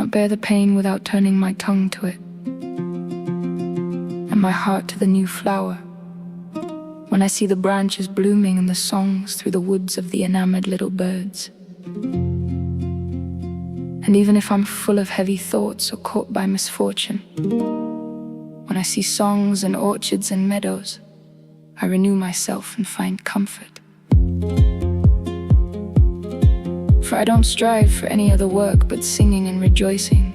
cannot bear the pain without turning my tongue to it, and my heart to the new flower. When I see the branches blooming and the songs through the woods of the enamored little birds. And even if I'm full of heavy thoughts or caught by misfortune, when I see songs and orchards and meadows, I renew myself and find comfort. For I don't strive for any other work but singing and rejoicing.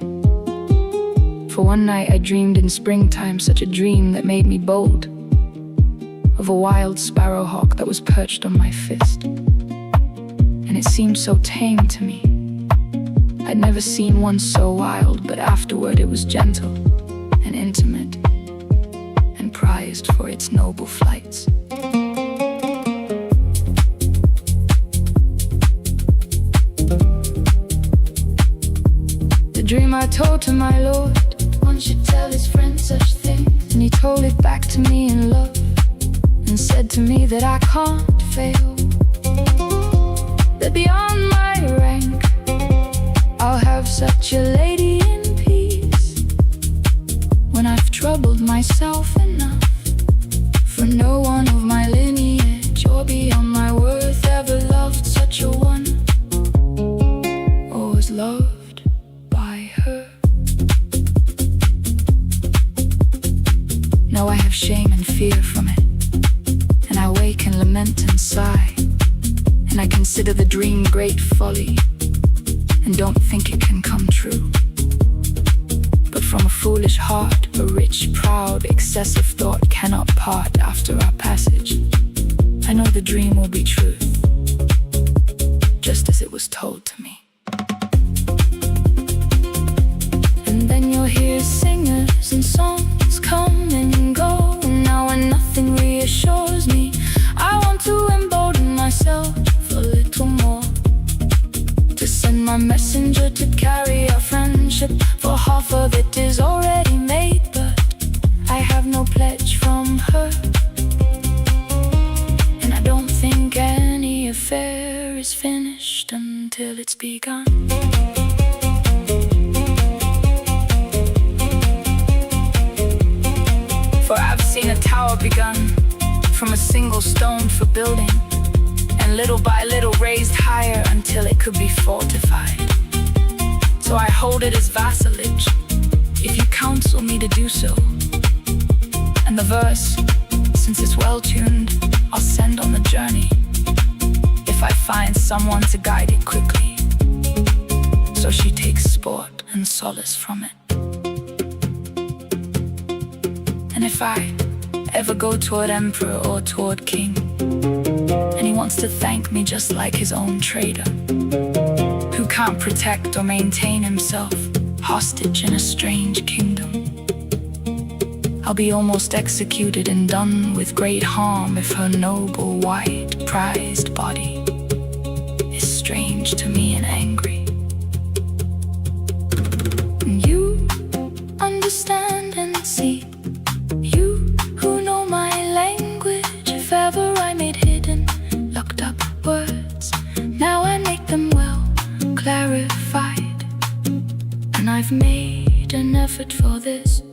For one night I dreamed in springtime such a dream that made me bold, of a wild sparrowhawk that was perched on my fist. And it seemed so tame to me. I'd never seen one so wild, but afterward it was gentle and intimate and prized for its noble flights. The dream I told to my Lord, one should tell his friend such things, and he told it back to me in love, and said to me that I can't fail, that beyond my rank I'll have such a lady in peace, when I've troubled myself enough for no one of my lineage or beyond my worth ever loved such a one, or was loved by her. Now I have shame and fear from it, and I wake and lament and sigh, and I consider the dream great folly, and don't think it can come true. But from a foolish heart, a rich, proud, excessive thought cannot part after our passage. I know the dream will be truth, just as it was told to me. And then you'll hear singers and songs come and go, and now when nothing reassures me, I want to embolden myself a little more, to send my messenger to carry our friendship, for half of it is already made, but I have no pledge from her, and I don't think any affair is finished until it's begun. For I've seen a tower begun from a single stone for building, and little by little raised higher until it could be fortified. So I hold it as vassalage, if you counsel me to do so. And the verse, since it's well-tuned, I'll send on the journey, if I find someone to guide it quickly, so she takes sport and solace from it. And if I ever go toward emperor or toward king, and he wants to thank me just like his own trader, who can't protect or maintain himself, hostage in a strange kingdom, I'll be almost executed and done with great harm if her noble, white, prized body is strange to me and angry. And you understand and see, you who know my language, if ever I made hidden, locked up words, now I make them well clarified. And I've made an effort for this,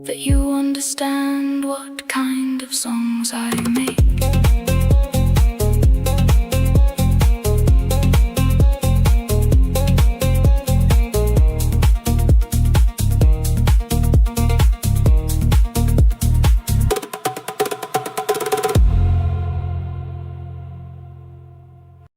that you understand what kind of songs I make.